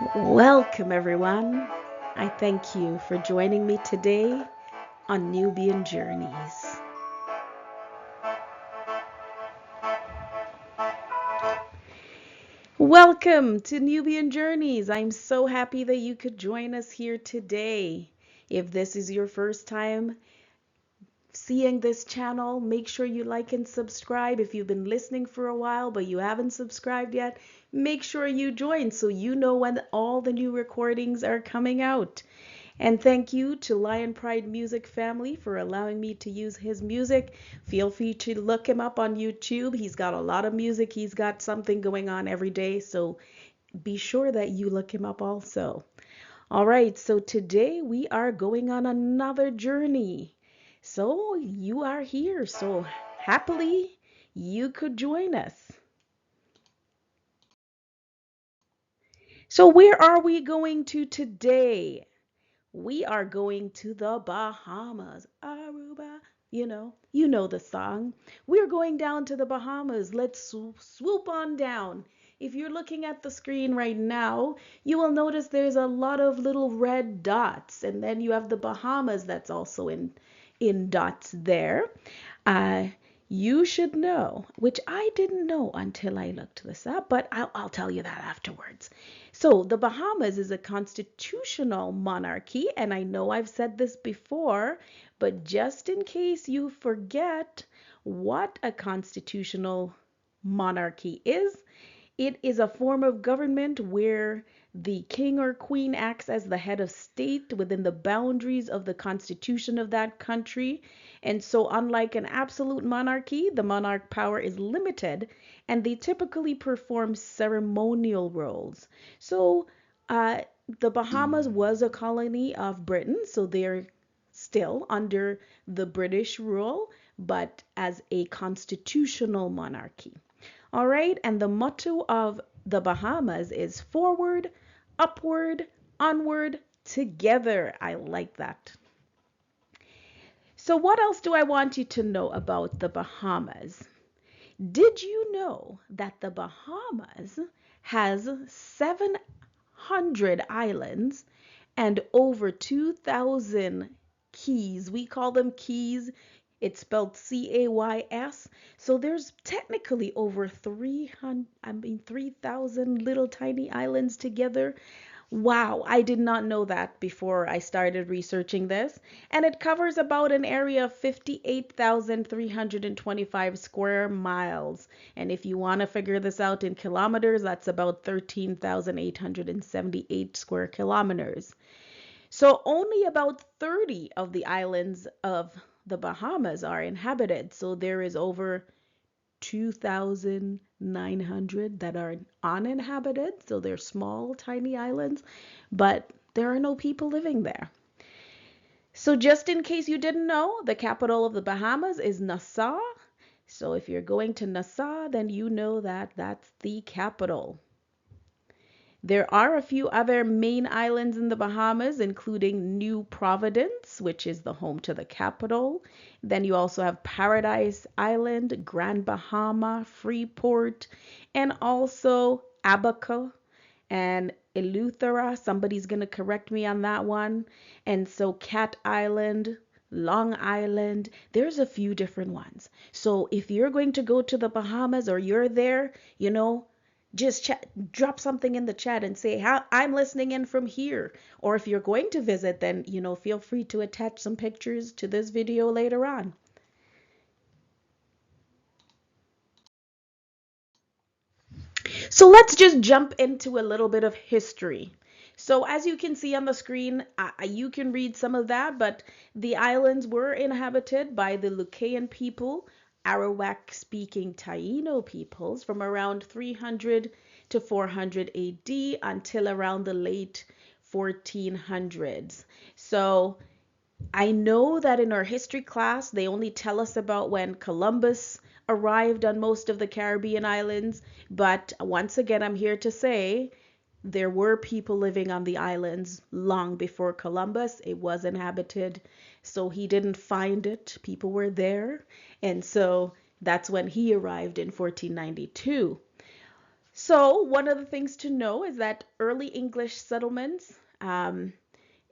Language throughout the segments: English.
Welcome, everyone. I thank you for joining me today on Nubian Journeys. Welcome to Nubian Journeys. I'm so happy that you could join us here today. If this is your first time seeing this channel, make sure you like and subscribe. If you've been listening for a while but you haven't subscribed yet, make sure you join so you know when all the new recordings are coming out. And thank you to Lion Pride Music family for allowing me to use his music. Feel free to look him up on YouTube. He's got a lot of music. He's got something going on every day. So be sure that you look him up also. All right, so today we are going on another journey. So you are here. So happily you could join us. So where are we going to today? We are going to the Bahamas. Aruba. You know the song. We're going down to the Bahamas. Let's swoop on down. If you're looking at the screen right now, you will notice there's a lot of little red dots, and then you have the Bahamas that's also in dots there. Uh, you should know, which I didn't know until I looked this up, but I'll tell you that afterwards. So, the Bahamas is a constitutional monarchy, and I know I've said this before, but just in case you forget what a constitutional monarchy is, it is a form of government where the king or queen acts as the head of state within the boundaries of the constitution of that country. And so, unlike an absolute monarchy, the monarch power is limited and they typically perform ceremonial roles. So, uh, the Bahamas was a colony of Britain, so they're still under the British rule, but as a constitutional monarchy. All right, and the motto of the Bahamas is forward, upward, onward, together. I like that. So, what else do I want you to know about the Bahamas? Did you know that the Bahamas has 700 islands and over 2,000 keys? We call them keys. It's spelled CAYS. So there's technically over 3,000 little tiny islands together. Wow, I did not know that before I started researching this. And it covers about an area of 58,325 square miles. And if you want to figure this out in kilometers, that's about 13,878 square kilometers. So only about 30 of the islands of the Bahamas are inhabited. So there is over 2,900 that are uninhabited. So they're small, tiny islands, but there are no people living there. So just in case you didn't know, the capital of the Bahamas is Nassau. So if you're going to Nassau, then you know that that's the capital. There are a few other main islands in the Bahamas, including New Providence, which is the home to the capital. Then you also have Paradise Island, Grand Bahama, Freeport, and also Abaco and Eleuthera. Somebody's going to correct me on that one. And so Cat Island, Long Island, there's a few different ones. So if you're going to go to the Bahamas or you're there, just drop something in the chat and say how I'm listening in from here. Or if you're going to visit, then feel free to attach some pictures to this video later on. So let's just jump into a little bit of history. So as you can see on the screen, you can read some of that, but the islands were inhabited by the Lucayan people, Arawak-speaking Taino peoples from around 300 to 400 AD until around the late 1400s. So I know that in our history class, they only tell us about when Columbus arrived on most of the Caribbean islands. But once again, I'm here to say there were people living on the islands long before Columbus. It was inhabited, so he didn't find it. People were there. And so that's when he arrived in 1492. So one of the things to know is that early English settlements,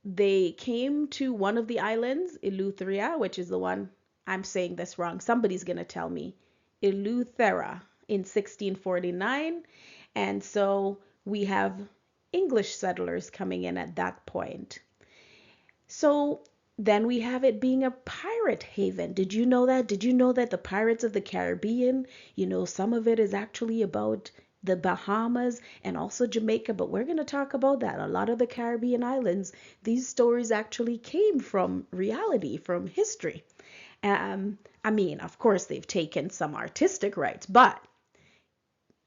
they came to one of the islands, Eleutheria, which is the one, I'm saying this wrong. Somebody's going to tell me. Eleuthera in 1649. And so we have English settlers coming in at that point. So then we have it being a pirate haven. Did you know that? Did you know that the Pirates of the Caribbean, some of it is actually about the Bahamas and also Jamaica, but we're going to talk about that. A lot of the Caribbean islands, these stories actually came from reality, from history. I mean, of course, they've taken some artistic rights, but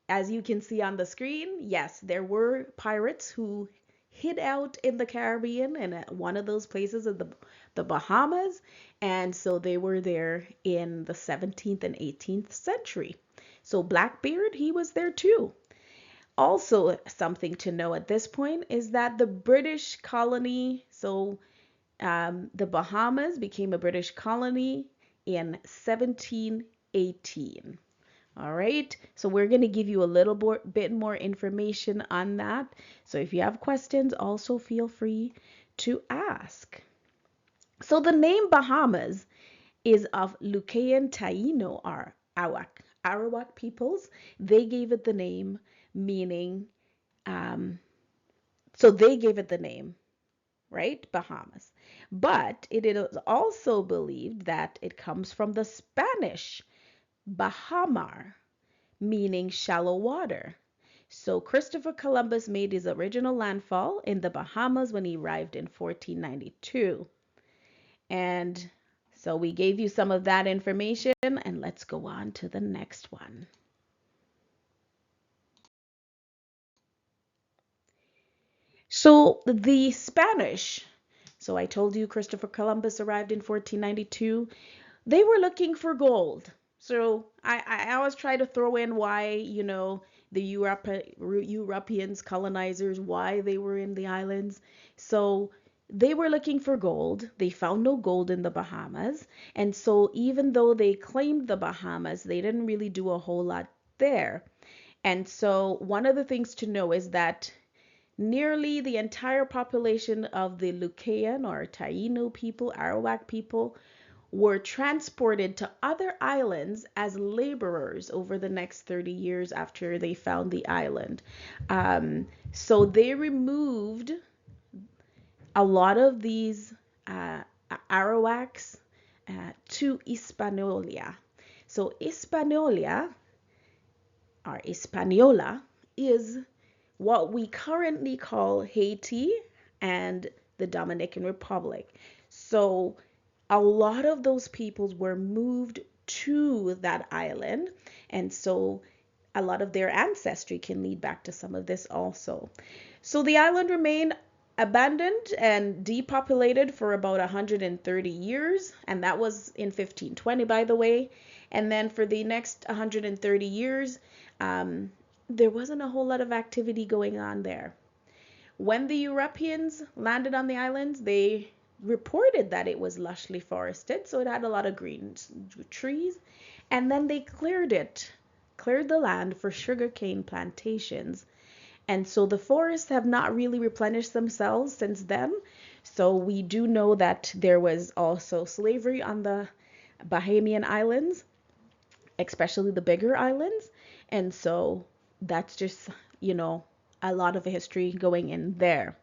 as you can see on the screen, yes, there were pirates who hid out in the Caribbean and at one of those places of the Bahamas. And so they were there in the 17th and 18th century. So Blackbeard, he was there too. Also, something to know at this point is that the British colony, the Bahamas became a British colony in 1718. All right, so we're going to give you a little bit more information on that. So if you have questions, also feel free to ask. So the name Bahamas is of Lucayan Taino or Arawak peoples. They gave it the name, meaning, so they gave it the name, right? Bahamas. But it is also believed that it comes from the Spanish Bahamar, meaning shallow water. So Christopher Columbus made his original landfall in the Bahamas when he arrived in 1492. And so we gave you some of that information, and let's go on to the next one. So the Spanish, so I told you Christopher Columbus arrived in 1492. They were looking for gold. So I always try to throw in why, the Europeans, colonizers, why they were in the islands. So they were looking for gold. They found no gold in the Bahamas. And so even though they claimed the Bahamas, they didn't really do a whole lot there. And so one of the things to know is that nearly the entire population of the Lucayan or Taino people, Arawak people, were transported to other islands as laborers over the next 30 years after they found the island. So they removed a lot of these Arawaks to Hispaniola. So Hispaniola or Hispaniola is what we currently call Haiti and the Dominican Republic. So a lot of those peoples were moved to that island, and so a lot of their ancestry can lead back to some of this also. So the island remained abandoned and depopulated for about 130 years, and that was in 1520, by the way. And then for the next 130 years, there wasn't a whole lot of activity going on there. When the Europeans landed on the islands, they reported that it was lushly forested, so it had a lot of green trees, and then they cleared the land for sugarcane plantations. And so the forests have not really replenished themselves since then. So we do know that there was also slavery on the Bahamian islands, especially the bigger islands. And so that's just, a lot of history going in there.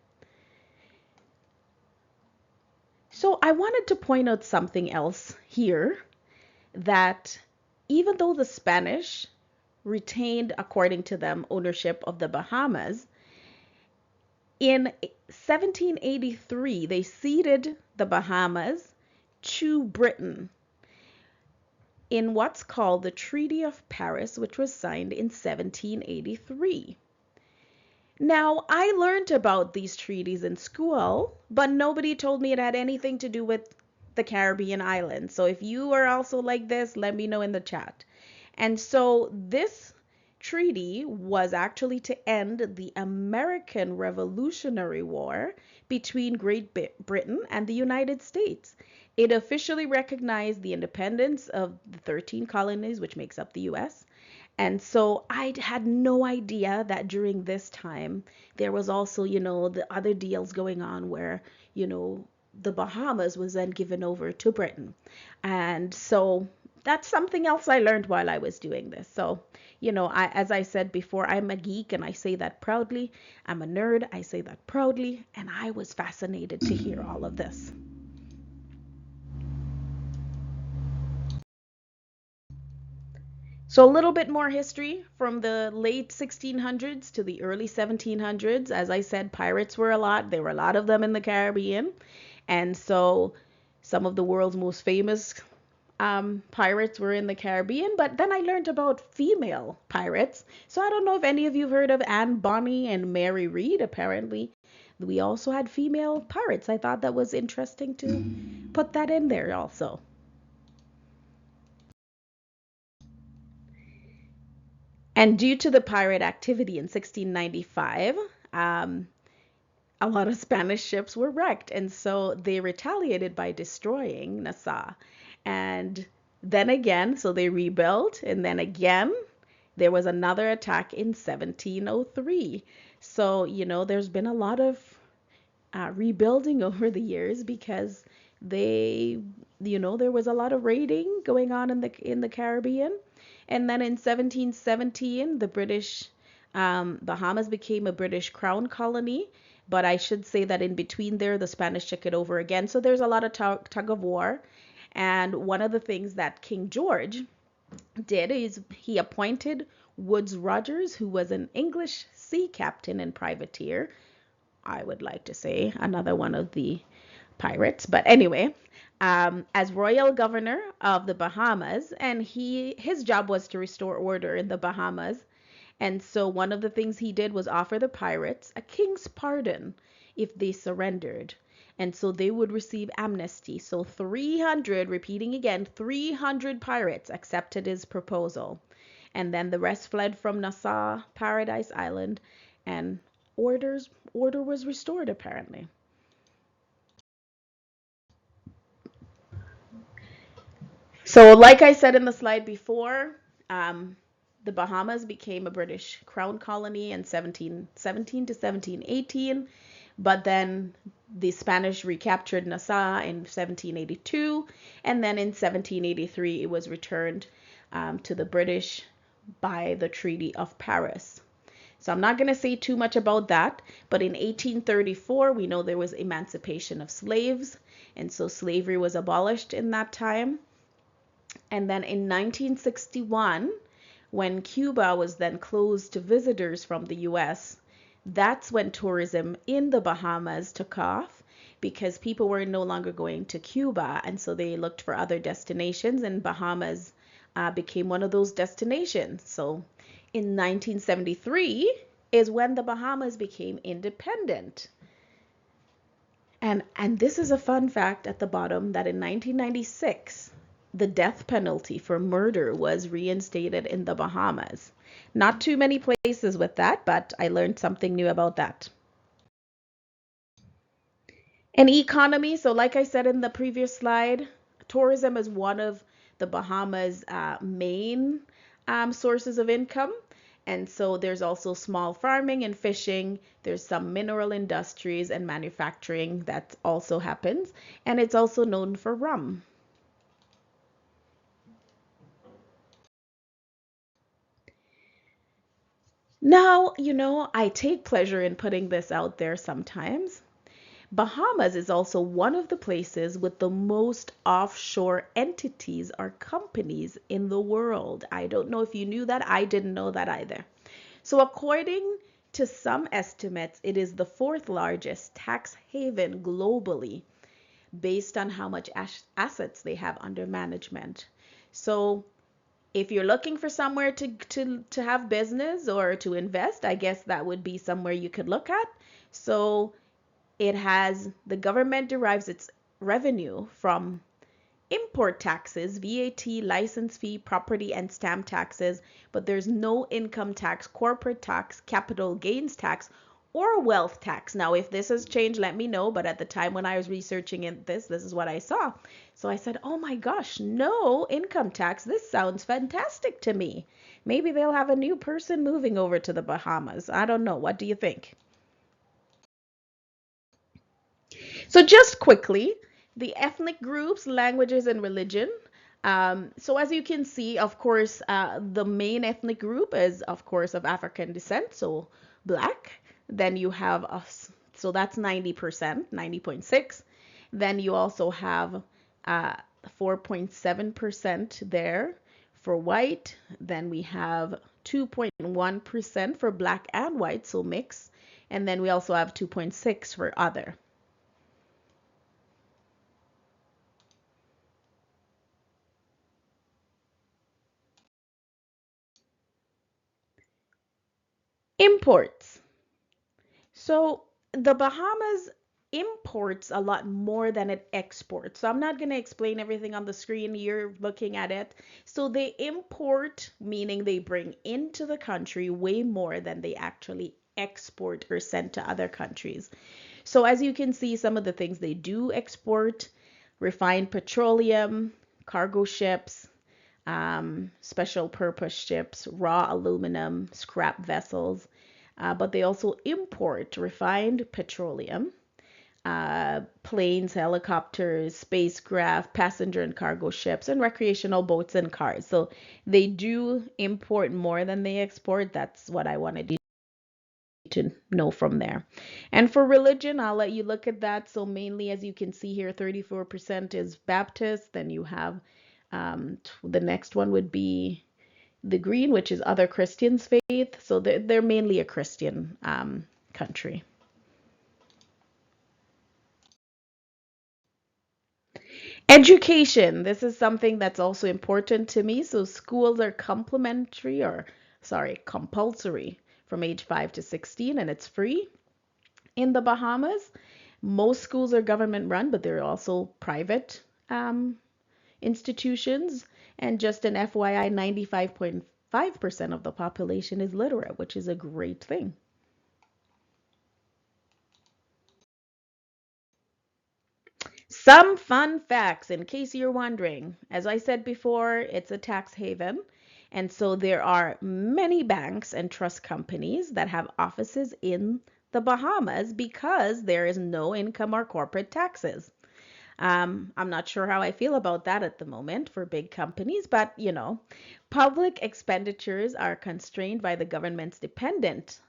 So I wanted to point out something else here, that even though the Spanish retained, according to them, ownership of the Bahamas, in 1783 they ceded the Bahamas to Britain in what's called the Treaty of Paris, which was signed in 1783. Now, I learned about these treaties in school, but nobody told me it had anything to do with the Caribbean islands. So if you are also like this, let me know in the chat. And so this treaty was actually to end the American Revolutionary War between Great Britain and the United States. It officially recognized the independence of the 13 colonies, which makes up the US. And so I had no idea that during this time there was also, the other deals going on where, the Bahamas was then given over to Britain. And so that's something else I learned while I was doing this. So, as I said before, I'm a geek and I say that proudly. I'm a nerd, I say that proudly. And I was fascinated to hear all of this. So a little bit more history from the late 1600s to the early 1700s. As I said, pirates were a lot. There were a lot of them in the Caribbean. And so some of the world's most famous pirates were in the Caribbean. But then I learned about female pirates. So I don't know if any of you have heard of Anne Bonny and Mary Read. Apparently, we also had female pirates. I thought that was interesting to put that in there also. And due to the pirate activity in 1695, um, a lot of Spanish ships were wrecked. And so they retaliated by destroying Nassau. And then again, so they rebuilt. And then again, there was another attack in 1703. So, there's been a lot of rebuilding over the years because they, there was a lot of raiding going on in the Caribbean. And then in 1717, the British Bahamas became a British crown colony. But I should say that in between there, the Spanish took it over again. So there's a lot of tug of war. And one of the things that King George did is he appointed Woodes Rogers, who was an English sea captain and privateer, I would like to say, another one of the pirates. But anyway, as royal governor of the Bahamas, and his job was to restore order in the Bahamas. And so one of the things he did was offer the pirates a king's pardon if they surrendered. And so they would receive amnesty. So 300, repeating again, 300 pirates accepted his proposal. And then the rest fled from Nassau, Paradise Island, and order was restored apparently. So like I said in the slide before, the Bahamas became a British crown colony in 1717 to 1718, but then the Spanish recaptured Nassau in 1782, and then in 1783 it was returned to the British by the Treaty of Paris. So I'm not going to say too much about that, but in 1834 we know there was emancipation of slaves, and so slavery was abolished in that time. And then in 1961, when Cuba was then closed to visitors from the US, that's when tourism in the Bahamas took off because people were no longer going to Cuba, and so they looked for other destinations, and Bahamas became one of those destinations. So in 1973 is when the Bahamas became independent. And this is a fun fact at the bottom that in 1996, the death penalty for murder was reinstated in the Bahamas. Not too many places with that, but I learned something new about that. And economy, so like I said in the previous slide, tourism is one of the Bahamas' main sources of income. And so there's also small farming and fishing. There's some mineral industries and manufacturing that also happens. And it's also known for rum. Now, I take pleasure in putting this out there sometimes. Bahamas is also one of the places with the most offshore entities or companies in the world. I don't know if you knew that. I didn't know that either. So according to some estimates, it is the fourth largest tax haven globally based on how much assets they have under management. So if you're looking for somewhere to have business or to invest, I guess that would be somewhere you could look at. So the government derives its revenue from import taxes, VAT, license fee, property and stamp taxes, but there's no income tax, corporate tax, capital gains tax, or wealth tax. Now, if this has changed, let me know. But at the time when I was researching this is what I saw. So I said, oh my gosh, no income tax. This sounds fantastic to me. Maybe they'll have a new person moving over to the Bahamas. I don't know. What do you think? So just quickly, the ethnic groups, languages, and religion. So as you can see, of course, the main ethnic group is, of course, of African descent, so black. Then you have us, so that's 90%, 90.6. Then you also have 4.7% there for white. Then we have 2.1% for black and white, so mix. And then we also have 2.6 for other. Imports. So the Bahamas imports a lot more than it exports. So I'm not going to explain everything on the screen. You're looking at it. So they import, meaning they bring into the country way more than they actually export or send to other countries. So as you can see, some of the things they do export: refined petroleum, cargo ships, special purpose ships, raw aluminum, scrap vessels, but they also import refined petroleum, planes, helicopters, spacecraft, passenger and cargo ships, and recreational boats and cars. So they do import more than they export. That's what I wanted you to know from there. And for religion, I'll let you look at that. So mainly, as you can see here, 34% is Baptist. Then you have the next one would be the green, which is other Christians' faith. So they're mainly a Christian country. Education. This is something that's also important to me. So schools are compulsory from age 5 to 16, and it's free in the Bahamas. Most schools are government run, but there are also private institutions. And just an FYI, 95.5% of the population is literate, which is a great thing. Some fun facts in case you're wondering. As I said before, it's a tax haven. And so there are many banks and trust companies that have offices in the Bahamas because there is no income or corporate taxes. I'm not sure how I feel about that at the moment for big companies, but public expenditures are constrained by the government's dependence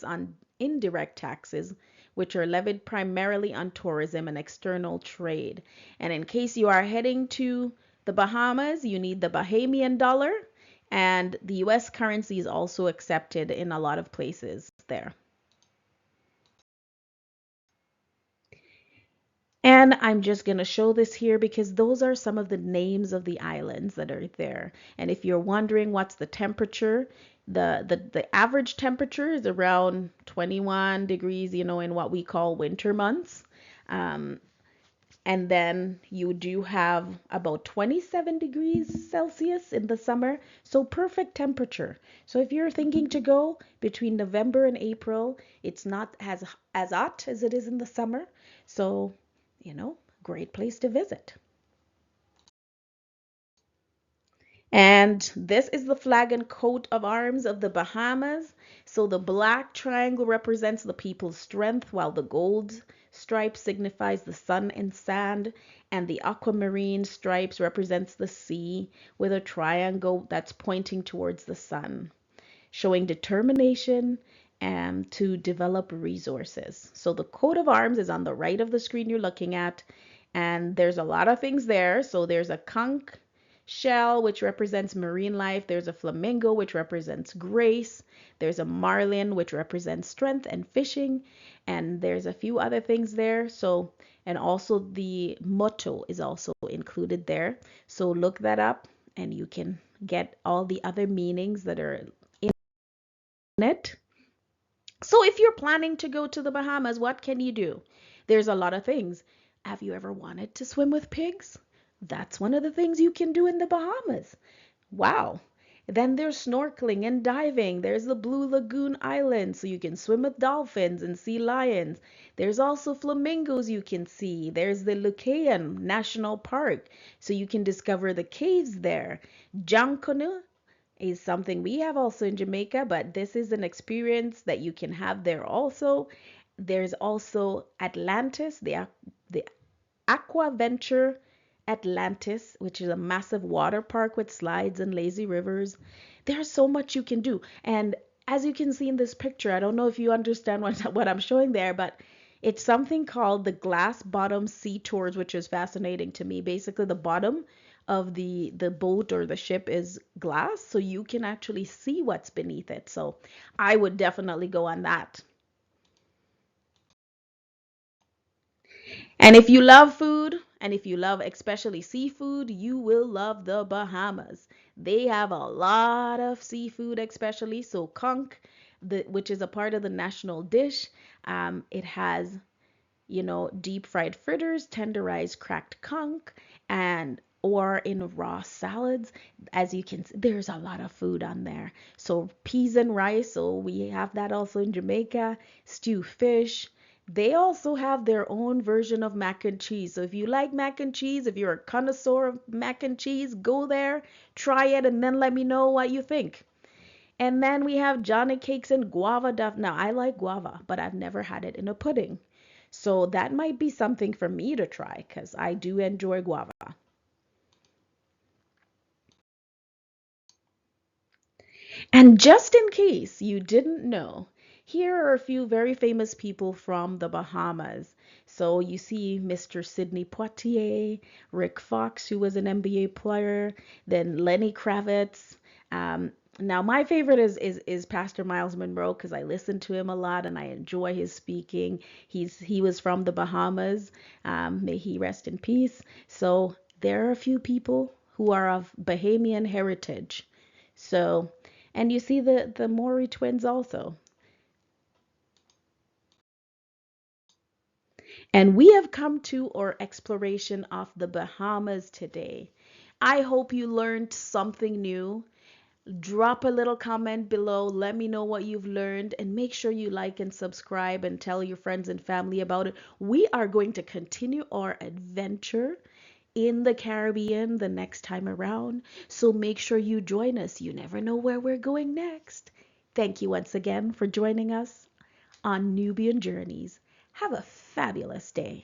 on indirect taxes, which are levied primarily on tourism and external trade. And in case you are heading to the Bahamas, you need the Bahamian dollar, and the US currency is also accepted in a lot of places there. And I'm just going to show this here because those are some of the names of the islands that are there. And if you're wondering what's the temperature, the average temperature is around 21 degrees, in what we call winter months. Um, and then you do have about 27 degrees Celsius in the summer. So perfect temperature. So if you're thinking to go between November and April, it's not as hot as it is in the summer. So great place to visit. And this is the flag and coat of arms of the Bahamas. So the black triangle represents the people's strength, while the gold stripe signifies the sun and sand, and the aquamarine stripes represents the sea with a triangle that's pointing towards the sun, showing determination and to develop resources. So the coat of arms is on the right of the screen you're looking at, and there's a lot of things there. So there's a conch shell, which represents marine life. There's a flamingo, which represents grace. There's a marlin, which represents strength and fishing. And there's a few other things there. So, and also the motto is also included there. So look that up and you can get all the other meanings that are in it. So if you're planning to go to the Bahamas, what can you do? There's a lot of things. Have you ever wanted to swim with pigs? That's one of the things you can do in the Bahamas. Wow. Then there's snorkeling and diving. There's the Blue Lagoon Island, so you can swim with dolphins and sea lions. There's also flamingos you can see. There's the Lucayan National Park, so you can discover the caves there. Jankonu is something we have also in Jamaica, but this is an experience that you can have there also. There's also Atlantis, the Aquaventure Atlantis, which is a massive water park with slides and lazy rivers. There's so much you can do. And as you can see in this picture, I don't know if you understand what I'm showing there, but it's something called the glass bottom sea tours, which is fascinating to me. Basically, the bottom of the boat or the ship is glass, so you can actually see what's beneath it. So I would definitely go on that. And if you love food, and if you love especially seafood, you will love the Bahamas. They have a lot of seafood, especially. So conch, which is a part of the national dish, it has deep fried fritters, tenderized cracked conch, and or in raw salads. As you can see, there's a lot of food on there. So peas and rice, so we have that also in Jamaica, stew fish. They also have their own version of mac and cheese. So if you like mac and cheese, if you're a connoisseur of mac and cheese, go there, try it, and then let me know what you think. And then we have Johnny cakes and guava duff. Now, I like guava, but I've never had it in a pudding. So that might be something for me to try because I do enjoy guava. And just in case you didn't know, here are a few very famous people from the Bahamas. So you see Mr. Sidney Poitier, Rick Fox, who was an NBA player, then Lenny Kravitz. Now my favorite is Pastor Miles Monroe because I listen to him a lot and I enjoy his speaking. He was from the Bahamas. May he rest in peace. So there are a few people who are of Bahamian heritage. So, and you see the Maury twins also. And we have come to our exploration of the Bahamas today. I hope you learned something new. Drop a little comment below. Let me know what you've learned and make sure you like and subscribe and tell your friends and family about it. We are going to continue our adventure in the Caribbean the next time around. So make sure you join us. You never know where we're going next. Thank you once again for joining us on Nubian Journeys. Have a fabulous day.